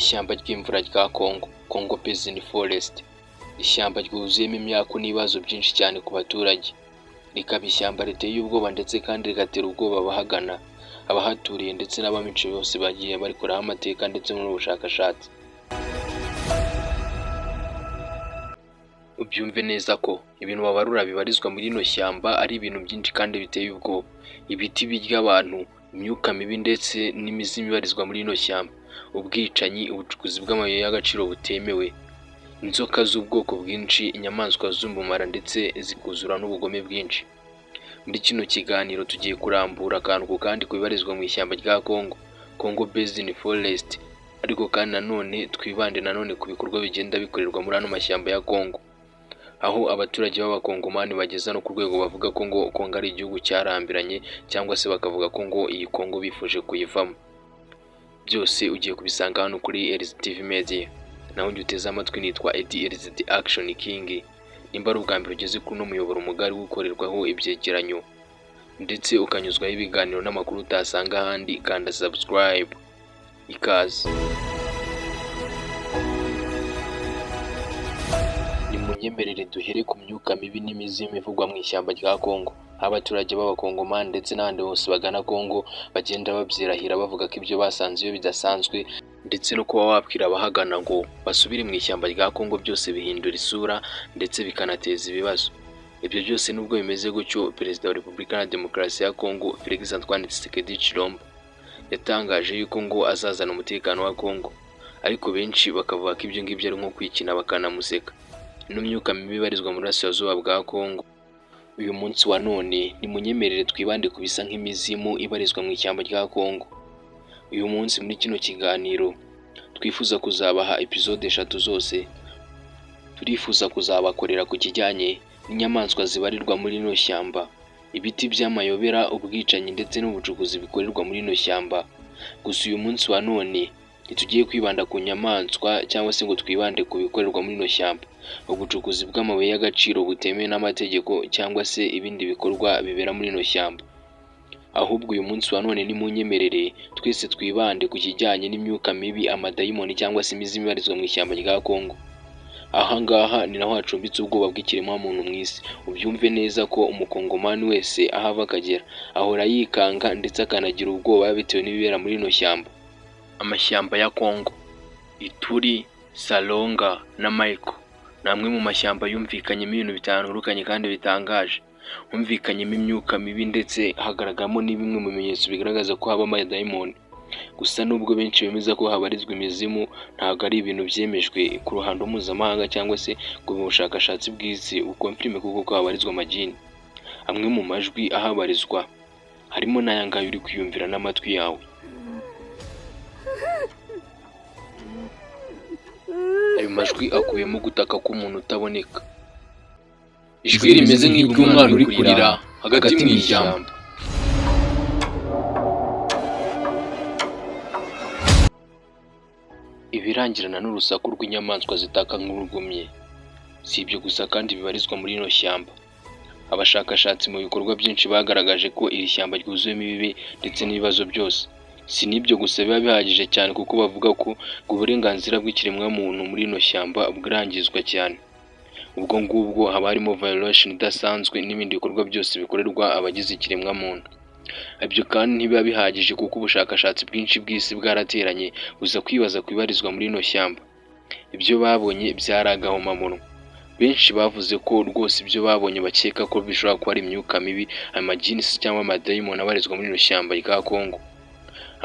Ishyamba ry'imvura rya Congo Basin Forest, ishyamba ryuzuyemo imyaka n'ibibazo byinshi cyane ku baturage, rikaba ishyamba riteye ubwoba ndetse kandi rigatera ubwoba abahagana, abahaturiye ndetse n'abamico bose bagiye barikoraho amateka ndetse n'ubushakashatsi. Ubyumve neza ko ibintu babarura bibarizwa muri rino shyamba ari ibintu byinshi kandi biteye ubwoba. Ibiti birya abantu, imyuka mibi ndetse n'imizimu ibarizwa muri rino shyamba, ubwicanyi, ubucukuzi bw'amabuye y'agaciro butemewe, inzoka z'ubwoko bwinshi, inyamaswa z'umumara ndetse zikuzura n'ubugome bwinshi. Muri kino kiganiro tugiye kurambura akantu ku kandi kubibarizwa mu ishyamba rya Congo Basin Forest, ariko kandi nanone twibande ku bikorwa bigenda bikorerwa muri ano mashyamba ya Congo, aho abaturage b'abakongomani bageza no ku rwego bavuga ko ngo Congo ari igihugu cyarambiranye, cyangwa se bakavuga ko ngo iyi Congo bifuje kuyivamo. Byose ugiye kubisanga hano kuri LZTV Media. Naho njye uteze amatwi nitwa Eddie LZD Action King. Nimba ari ubwa mbere ugeze kuri uno muyoboro mugari gukorerwaho ibyegeranyo ndetse ukanyuzwaho ibiganiro n'amakuru utasanga ahandi, kanda subscribe. Ikaze. Munyemerere duhere ku myuka mibi n'imizimu ivugwa mu ishyamba rya Congo. Abaturage b'abakongomani ndetse n'abandi bose bagana Congo bagenda babyirahira bavuga ko ibyo basanze iyo bidasanzwe, ndetse no kuba wabwira abahagana ngo basubire mu ishyamba rya Congo byose bihindura isura ndetse bikanateza ibibazo. Ibyo byose nubwo bimeze gutyo, Perezida wa Repubulika ya Demokarasi ya Congo Felix Antoine Tshisekedi Tshilombo yatangaje yuko ngo azazana umutekano wa Congo, ariko benshi bakavuga ko ibyo ngibyo ari nko kwikina bakanamuseka. Ino myuka mibi ibarizwa mu burasirazuba bwa Congo. Uyu munsi wa none nimunyemerere twibande ku bisa nk'imizimu ibarizwa mu ishyamba rya Congo. Uyu munsi muri kino kiganiro twifuza kuzabaha episode 3 zose. Turifuza kuzabakorera ku kijyanye n'inyamaswa zibarirwa muri rino shyamba, ibiti by'amayobera, ubwicanyi ndetse n'ubucukuzi bikorerwa muri rino shyamba. Gusa uyu munsi wa none ntitugiye kwibanda ku nyamaswa cyangwa se ngo twibande ku bikorerwa muri rino shyamba, ubucukuzi bw'amabuye y'agaciro butemewe n'amategeko cyangwa se ibindi bikorwa bibera muri rino shyamba. Ahubwo uyu munsi wa none nimunyemerere twese twibande ku kijyanye n'imyuka mibi, amadayimoni cyangwa se imizimu ibarizwa mu ishyamba rya Congo. Aha ngaha ni naho hacumbitse ubwoba bw'ikiremwamuntu mu isi. Ubyumve neza ko umukongomani wese aho ava akagera ahora yikanga ndetse akanagira ubwoba bitewe n'ibibera muri rino shyamba. Amashyamba ya Congo, Ituri, Salonga na Maiko ni amwe mu mashyamba yumvikanyemo ibintu bitandukanye kandi bitangaje. Humvikanyemo imyuka mibi ndetse hagaragaramo n'ibimwe mu bimenyetso bigaragaza ko haba amadayimoni. Gusa nubwo benshi bemeza ko habarizwa imizimu, ntabwo ari ibintu byemejwe ku ruhando mpuzamahanga cyangwa se ngo mu bushakashatsi bw'isi ukonfirme kuko ko habarizwa amagini. Amwe mu majwi ahabarizwa harimo n'aya ngaya uri kwiyumvira n'amatwi yawe. Ayo majwi akubiyemo gutaka k'umuntu utaboneka, ijwi rimeze nk'iry'umwana uri kurira hagati mu ishyamba. Ibirangirana n'urusaku rw'inyamaswa zitaka nk'urugumye. Si ibyo gusa kandi bibarizwa muri rino shyamba. Abashakashatsi mu bikorwa byinshi bagaragaje ko iri shyamba ryuzuyemo ibibi ndetse n'ibibazo byose. Si n'ibyo gusa biba bihagije cyane kuko bavuga ko uburenganzira bw'ikiremwamuntu muri rino shyamba burangizwa cyane. Ubwo ngubwo haba harimo violation idasanzwe n'ibindi bikorwa byose bikorerwa abagize ikiremwamuntu. Ibyo kandi ntibiba bihagije kuko ubushakashatsi bwinshi bw'isi bwarateranye buza kwibaza kwibarizwa muri rino shyamba. Ibyo babonye byaragahomamunwa. Benshi bavuze ko rwose ibyo babonye bakeka ko bishobora kuba ari imyuka mibi, amagini cyangwa amadayimoni abarizwa muri rino shyamba rya Congo.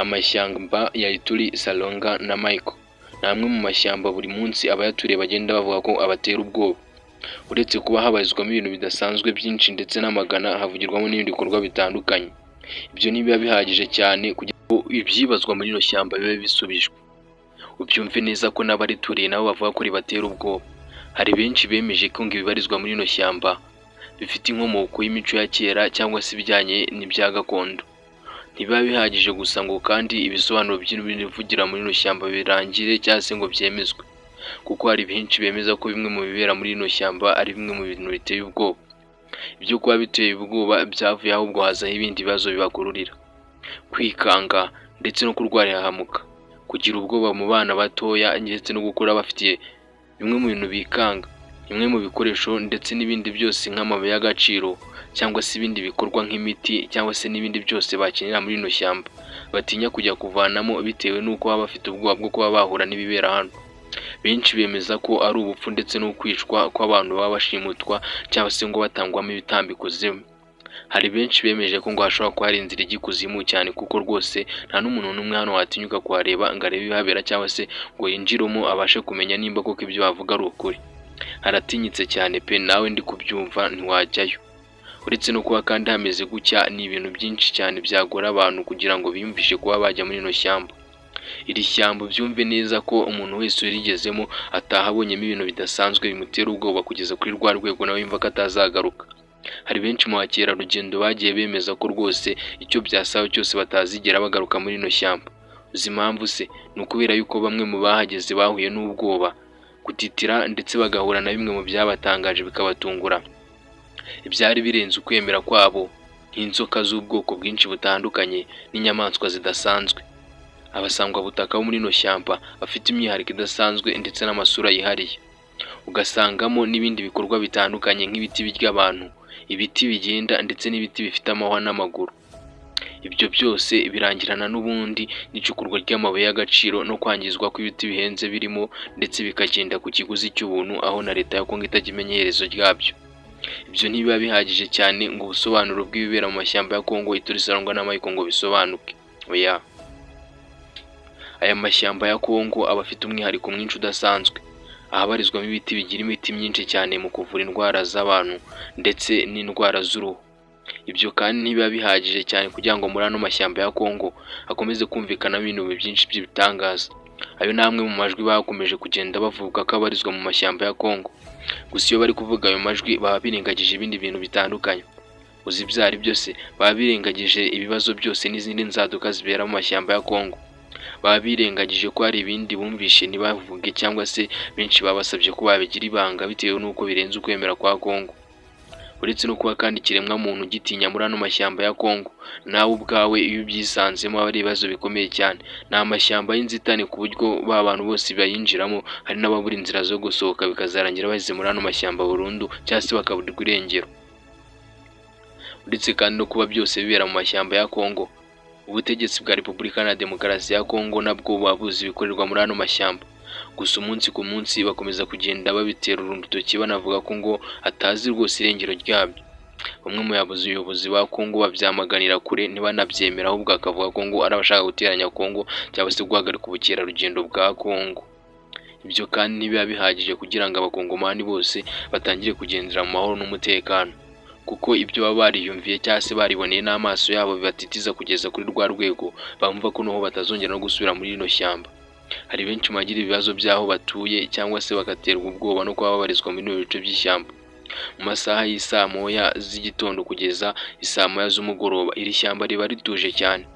Amashyamba ya Ituri, Salonga na Maiko ni amwe mu mashyamba buri munsi abayaturiye bagenda bavuga ko abatera ubwoba. Uretse kuba habarizwamo ibintu bidasanzwe byinshi ndetse n'amagana, havugirwamo n'ibindi bikorwa bitandukanye. Ibyo ntibiba bihagije cyane kugira ngo ibyibazwa muri rino shyamba bibe bisubijwe. Ubyumve neza ko n'abarituriye nabo bavuga ko ribatera ubwoba. Hari benshi bemeje ko ngo ibibarizwa muri rino shyamba bifite inkomoko y'imico ya kera cyangwa se ibijyanye n'ibya gakondo. Ntibiba bihagije gusa ngo kandi ibisobanuro by'ibivugira muri rino shyamba birangire cyangwa se ngo byemezwe, kuko hari benshi bemeza ko bimwe mu bibera muri rino shyamba ari bimwe mu bintu biteye ubwoba. Ibyo kuba biteye ubwoba byavuye ahubwo hazaho ibindi bibazo bibakururira: kwikanga ndetse no kurwara ihahamuka. kugira ubwoba mu bana batoya ndetse no gukura bafitiye bimwe mu bintu bikanga, bimwe mu bikoresho ndetse n'ibindi byose nk'amabuye y'agaciro cyangwa se ibindi bikorwa nk'imiti cyangwa se n'ibindi byose bakenera muri rino shyamba, batinya kujya kuvanamo bitewe n'uko baba bafite ubwoba bwo kuba bahura n'ibibera hano. Benshi bemeza ko ari ubupfu ndetse no kwicwa kw'abantu baba bashimutwa cyangwa se ngo batangwamo ibitambiko zimwe. Hari benshi bemeje ko ngo hashobora kuba hari inzira ijya ikuzimu cyane kuko rwose nta n'umuntu n'umwe hano watinyuka kuhareba ngo arebe ibihabera cyangwa se ngo yinjiremo abashe kumenya nimba koko ibyo bavuga ari ukuri. Haratinyitse cyane pe, nawe ndi kubyumva ntiwajyayo. Uretse no kuba kandi hameze gutya, ni ibintu byinshi cyane byagora abantu kugira ngo biyumvishe kuba bajya muri rino shyamba. Iri shyamba byumve neza ko umuntu wese urigezemo ataha abonyemo ibintu bidasanzwe bimutera ubwoba kugeza kuri rwa rwego nawe yumva ko atazagaruka. Hari benshi mu bakerarugendo bagiye bemeza ko rwose icyo byasaba cyose batazigera bagaruka muri rino shyamba. Uzi impamvu se? Ni ukubera yuko bamwe mu bahageze bahuye n'ubwoba, gutitira ndetse bagahura na bimwe mu byabatangaje bikabatungura. Ibyari birenze ukwemera kwabo, nk'inzoka z'ubwoko bwinshi butandukanye n'inyamaswa zidasanzwe. Abasangwabutaka bo muri rino shyamba bafite imyihariko idasanzwe ndetse n'amasura yihariye. Ugasangamo n'ibindi bikorwa bitandukanye nk'ibiti birya abantu, ibiti bigenda ndetse n'ibiti bifite amahwa n'amaguru. Ibyo byose birangirana n'ubundi n'icukurwa ry'amabuye y'agaciro no kwangizwa kw'ibiti bihenze birimo ndetse bikagenda ku kiguzi cy'ubuntu, aho na leta ya Kongo itajya imenya iherezo ryabyo. Ibyo ntibiba bihagije cyane ngo ubusobanuro bw'ibibera mu mashyamba ya Kongo Iturisarangwa n'Amayiko ngo bisobanuke. Oya. Aya mashyamba ya Kongo aba afite umwihariko mwinshi udasanzwe, ahabarizwamo ibiti bigira imiti myinshi cyane mu kuvura indwara z'abantu ndetse n'indwara z'uruhu. Ibyo kandi ntibiba bihagije cyane kugira ngo muri ano mashyamba ya Kongo hakomeze kumvikanamo ibintu byinshi by'ibitangaza. Ayo ni amwe mu majwi bakomeje kugenda bavuga ko abarizwa mu mashyamba ya Kongo. Gusa iyo bari kuvuga ayo majwi baba birengagije ibindi bintu bitandukanye. Uzi ibyo ari byose, baba birengagije ibibazo byose n'izindi nzaduka zibera mu mashyamba ya Kongo. Baba birengagije ko hari ibindi bumvishe ntibavuge cyangwa se benshi babasabye ko babigira ibanga bitewe n'uko birenze ukwemera kwa Kongo. Uretse no kuba kandi ikiremwa muntu gitinya muri ano mashyamba ya Kongo, nawe ubwawe iyo ubyisanzemo aba ari ibibazo bikomeye cyane. Ni amashyamba y'inzitane ku buryo ba bantu bose bayinjiramo hari n'ababura inzira zo gusohoka bikazarangira baheze muri ano mashyamba burundu cyangwa se bakaburirwa irengero. Uretse kandi no kuba byose bibera mu mashyamba ya Kongo, ubutegetsi bwa Repubulika na Demokarasi ya Kongo nabwo buba buzi ibikorerwa muri ano mashyamba. Gusa umunsi ku munsi bakomeza kugenda babitera urutoki banavuga ko ngo atazi rwose irengero ryabyo. Bamwe mu bayobozi ba Kongo babyamaganira kure ntibanabyemera, ahubwo akavuga ko ngo ari abashaka guteranya Kongo cyangwa se guhagarika ubukerarugendo bwa Kongo. Ibyo kandi ntibiba bihagije kugira ngo abakongomani bose batangire kugendera mu mahoro n'umutekano, kuko ibyo baba bariyumviye cyangwa se bariboneye n'amaso yabo bibatitiza kugeza kuri rwa rwego bumva ko noho batazongera no gusubira muri rino shyamba. Hari benshi bagira ibibazo by'aho batuye cyangwa se bagaterwa ubwoba no kuba babarizwa muri bino bice by'ishyamba. Mu masaha y'isaa moya z'igitondo kugeza isaa moya z'umugoroba iri shyamba riba rituje cyane,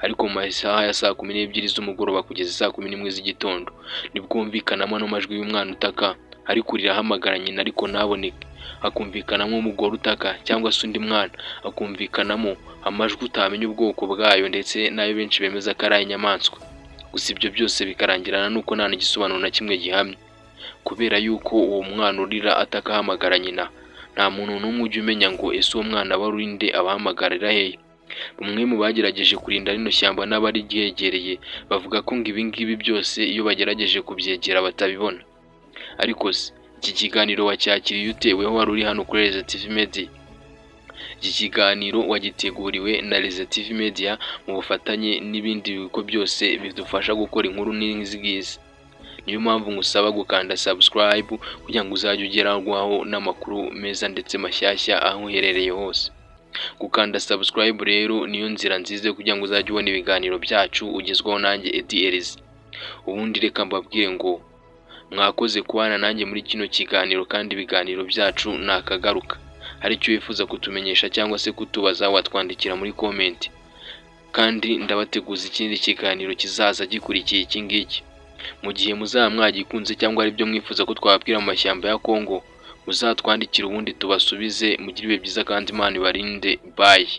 ariko mu masaha ya saa 12 z'umugoroba kugeza saa 11 z'igitondo nibwo humvikanamo no majwi y'umwana utaka ari kurira ahamagara nyina ariko ntaboneke, hakumvikanamo umugore utaka cyangwa se undi mwana, hakumvikanamo amajwi utamenya ubwoko bwayo ndetse nayo benshi bemeza ko ari inyamaswa. Gusa ibyo byose bikarangirana nuko nta n'igisobanuro na kimwe gihamye, kubera yuko uwo mwana urira ataka ahamagara nyina nta muntu n'umwe ujya umenya ngo ese uwo mwana aba ari nde, abahamagarira hehe. Bamwe mu bagerageje kurinda rino shyamba n'abari ryegereye bavuga ko ngo ibi ngibi byose iyo bagerageje kubyegera batabibona. Ariko se iki kiganiro wacyakiriye uteweho wari uri hano kuri Reza TV Media? Iki kiganiro wagiteguriwe na Reza TV Media mu bufatanye n'ibindi bigo byose bidufasha gukora inkuru n'izigize. Niyo mpamvu ngusaba gukanda subscribe kugira ngo uzajye ugerwaho n'amakuru meza ndetse mashyashya aho uherereye hose. Gukanda subscribe rero niyo nzira nziza kugira ngo uzajye ubona ibiganiro byacu ugezwaho nanjye Eddie Elise. Ubundi reka mbabwire ngo mwakoze kubana nanjye muri kino kiganiro, kandi ibiganiro byacu nakagaruka. Hari icyo wifuza kutumenyesha cyangwa se kutubaza watwandikira muri comment, kandi ndabateguza ikindi kiganiro kizaza gikurikiye iki ngiki. Mu gihe muzaba mwagikunze cyangwa ari byo mwifuza ko twababwira mu mashyamba ya Kongo, muzatwandikira ubundi tubasubize. Mugire ibihe byiza kandi Imana ibarinde. Bye.